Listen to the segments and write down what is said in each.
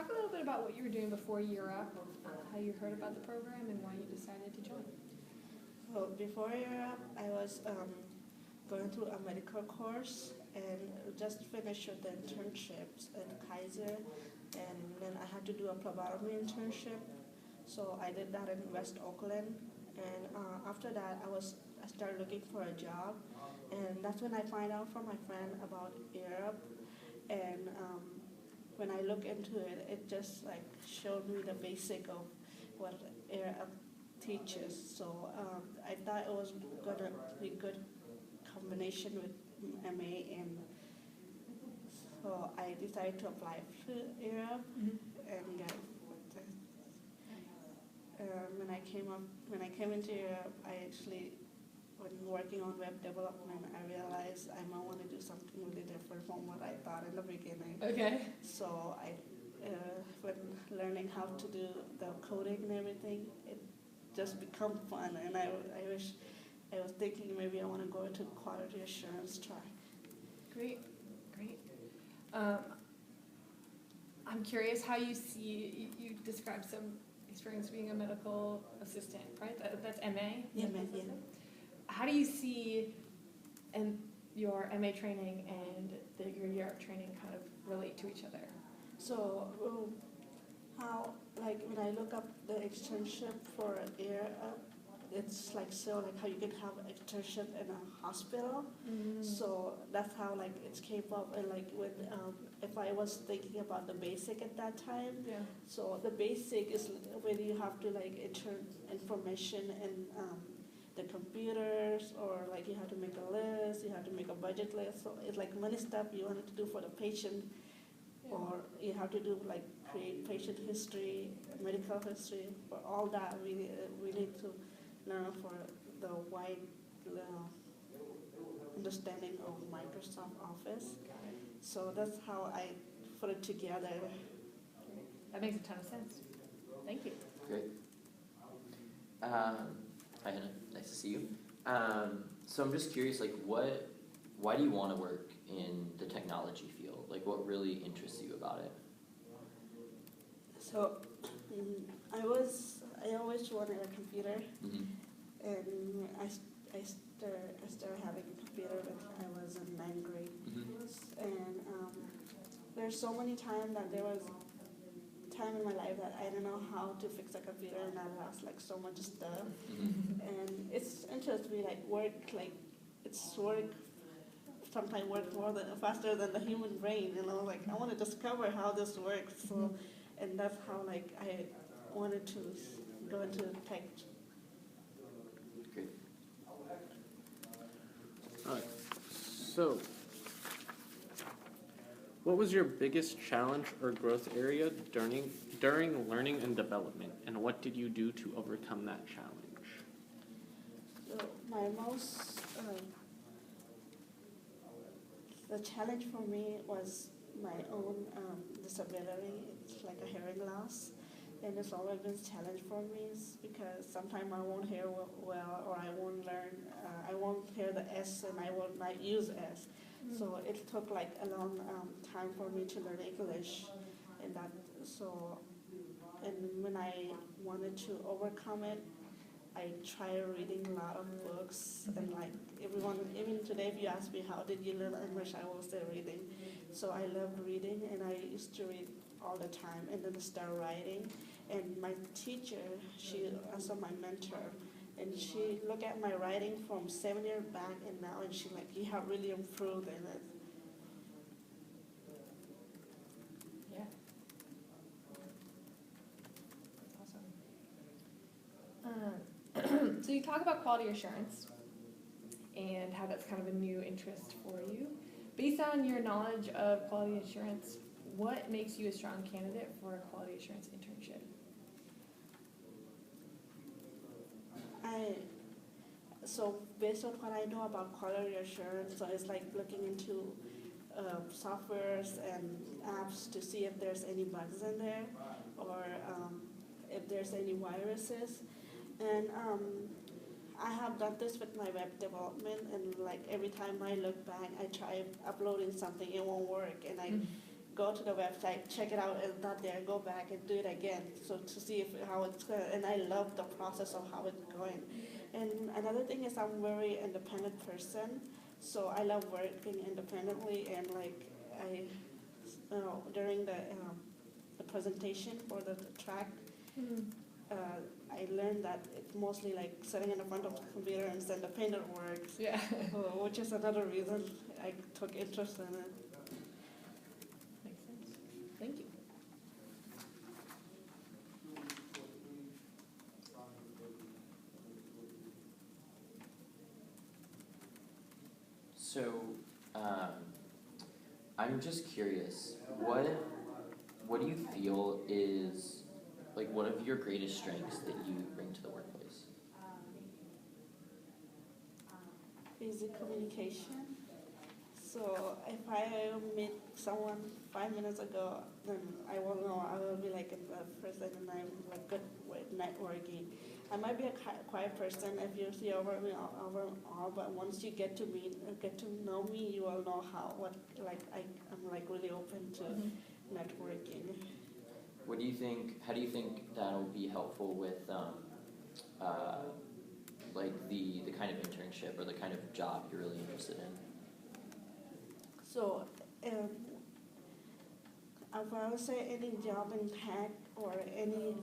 talk a little bit about what you were doing before Year Up, how you heard about the program, and why you decided to join? Well, before Year Up, I was going through a medical course and just finished with the internships at Kaiser, and then I had to do a phlebotomy internship. So I did that in West Oakland, and after that, I started looking for a job, and that's when I find out from my friend about Year Up, and when I look into it, it just like showed me the basic of what Year Up teaches. So I thought it was gonna be good combination with MA, and so I decided to apply for Year Up and get. When I came into Year Up, I actually, when working on web development, I realized I might want to do something really different from what I thought in the beginning. Okay. So when learning how to do the coding and everything, it just become fun. And I was thinking maybe I want to go into quality assurance track. Great. I'm curious how you see, you described some experience being a medical assistant, right? That's MA? Yeah, yeah. How do you see your MA training and your Year Up training kind of relate to each other? So how, like when I look up the externship for Year Up, it's like how you can have an internship in a hospital. So that's how like it came up, and like when if I was thinking about the basic at that time. Yeah. So the basic is when you have to like enter information in the computers, or like you have to make a list, you have to make a budget list. So it's like many stuff you wanted to do for the patient, or you have to do like create patient history, medical history. For all that, we need to learn for the wide understanding of Microsoft Office. So that's how I put it together. That makes a ton of sense. Thank you. Great. Hi Hannah, nice to see you. So I'm just curious, like why do you want to work in the technology field? Like what really interests you about it? So I always wanted a computer, and I started having a computer when I was in 9th grade. And there's so many times that there was time in my life that I don't know how to fix a computer, and I lost like so much stuff. And it's interesting me, like work, like it's work. Sometimes work faster than the human brain. Like I want to discover how this works. So, and that's how like I wanted to go into tech. Great. All right. So, what was your biggest challenge or growth area during learning and development, and what did you do to overcome that challenge? So my most the challenge for me was my own disability. It's like a hearing loss, and it's always been a challenge for me because sometimes I won't hear well, or I won't learn. I won't hear the S, and I will not use S. So it took like a long time for me to learn English, and when I wanted to overcome it, I tried reading a lot of books, and like even today, if you ask me how did you learn English, I will say reading. So I loved reading, and I used to read all the time, and then start writing. And my teacher, she also my mentor, and she looked at my writing from 7 years back and now, and she like, you have really improved in it. Yeah. That's awesome. So you talk about quality assurance and how that's kind of a new interest for you. Based on your knowledge of quality assurance, what makes you a strong candidate for a quality assurance internship? So based on what I know about quality assurance, so it's like looking into softwares and apps to see if there's any bugs in there, or if there's any viruses. And I have done this with my web development, and like every time I look back, I try uploading something, it won't work, and go to the website, check it out, and not there, go back and do it again. So to see how it's going, and I love the process of how it's going. And another thing is I'm a very independent person, so I love working independently. And like during the presentation for the track, I learned that it's mostly like sitting in front of the computer and send the painter works, Yeah. which is another reason I took interest in it. Makes sense. Thank you. So, I'm just curious, what do you feel is, like, what are your greatest strengths that you bring to the workplace? Easy communication. So if I meet someone 5 minutes ago, then I will know. I will be like a person, and I'm like good with networking. I might be a quiet person if you see over me overall, but once you get to know me, you will know I'm like really open to networking. What do you think, how do you think that'll be helpful with, like the kind of internship or the kind of job you're really interested in? So if I would say any job in tech or any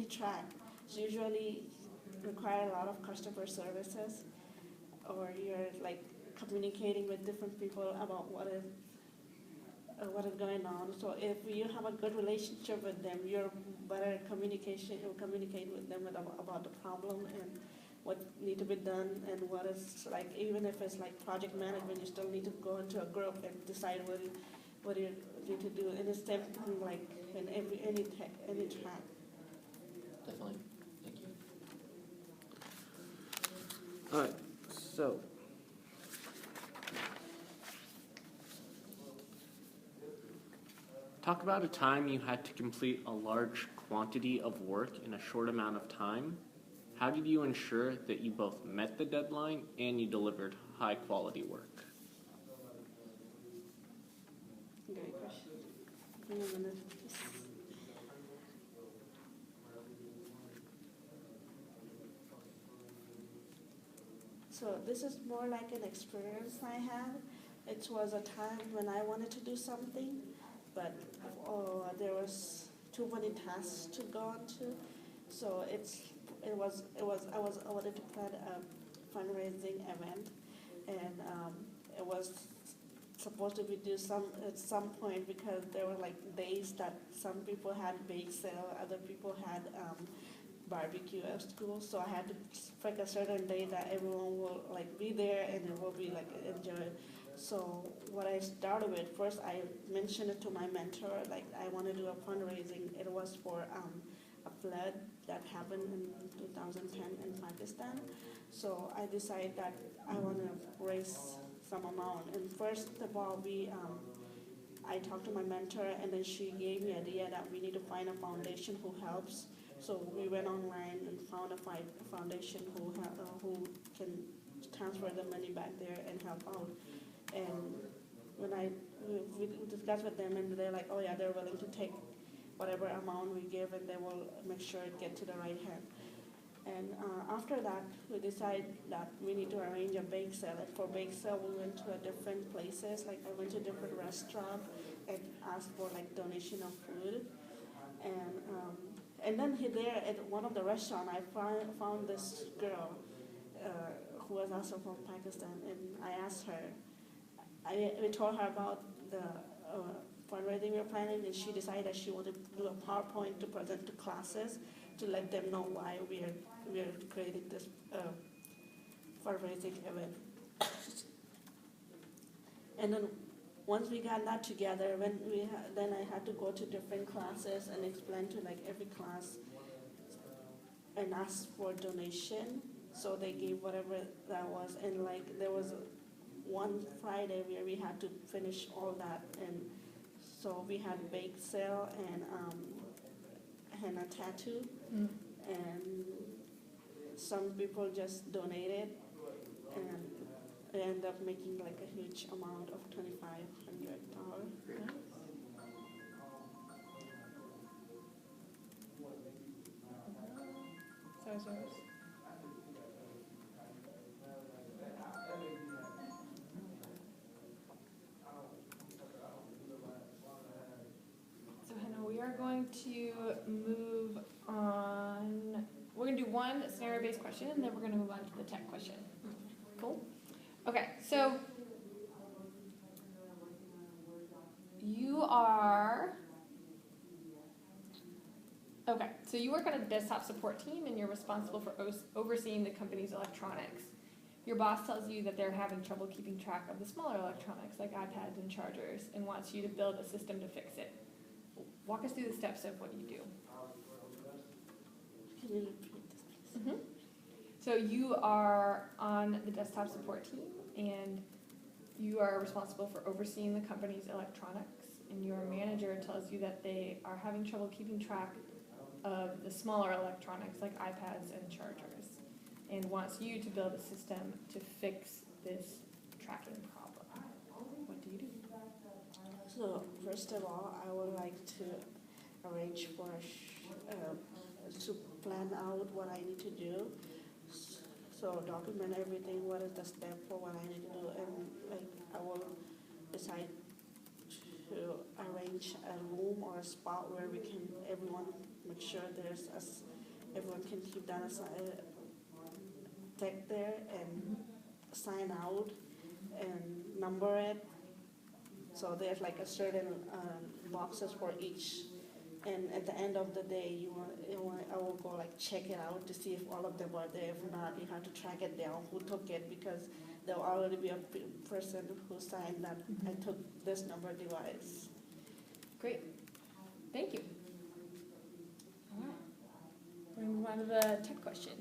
track, it's usually require a lot of customer services, or you're like communicating with different people about what is going on. So if you have a good relationship with them, you're better you'll communicate with them about the problem and what need to be done, and what is like, even if it's like project management, you still need to go into a group and decide what you need to do. And it's definitely like in any track. Definitely, thank you. All right, so talk about a time you had to complete a large quantity of work in a short amount of time. How did you ensure that you both met the deadline and you delivered high quality work? Great question. Give me a minute. So this is more like an experience I had. It was a time when I wanted to do something, but there was too many tasks to go on to. So I wanted to plan a fundraising event, and it was supposed to be due at some point, because there were like days that some people had bake sale, other people had barbecue at school. So I had to pick a certain day that everyone will like be there and it will be like enjoy. So what I started with, first I mentioned it to my mentor, like I want to do a fundraising. It was for a flood that happened in 2010 in Pakistan. So I decided that I want to raise some amount. And first of all, I talked to my mentor, and then she gave me the idea that we need to find a foundation who helps. So we went online and found a foundation who can transfer the money back there and help out. And when we discussed with them, and they're like, oh yeah, they're willing to take whatever amount we give, and they will make sure it gets to the right hand. And after that, we decided that we need to arrange a bake sale. And for bake sale, we went to different places. Like I went to different restaurants and asked for like donation of food. And then there at one of the restaurants, I found this girl who was also from Pakistan, and I asked her. We told her about the fundraising we were planning, and she decided that she wanted to do a PowerPoint to present to classes to let them know why we are creating this fundraising event. And then once we got that together, then I had to go to different classes and explain to like every class and ask for donation. So they gave whatever that was, and like there was one Friday where we had to finish all that, and so we had bake sale and henna tattoo, and some people just donated, and I ended up making like a huge amount of $2,500. going to move on. We're gonna do one scenario-based question, and then we're gonna move on to the tech question. Cool. Okay, so you are. Okay, so you work on a desktop support team, and you're responsible for overseeing the company's electronics. Your boss tells you that they're having trouble keeping track of the smaller electronics like iPads and chargers, and wants you to build a system to fix it. Walk us through the steps of what you do. Can you repeat this, please? So you are on the desktop support team, and you are responsible for overseeing the company's electronics, and your manager tells you that they are having trouble keeping track of the smaller electronics like iPads and chargers, and wants you to build a system to fix this tracking problem. What do you do? So first of all, I would like to arrange for to plan out what I need to do. So document everything, what is the step for what I need to do, and like I will decide to arrange a room or a spot where we can everyone make sure everyone can keep data tag there and sign out and number it. So there's like a certain boxes for each, and at the end of the day, I will go like check it out to see if all of them are there. If not, you have to track it down who took it, because there will already be a person who signed that I took this number device. Great. Thank you. All right. We're going to move on to the tech question.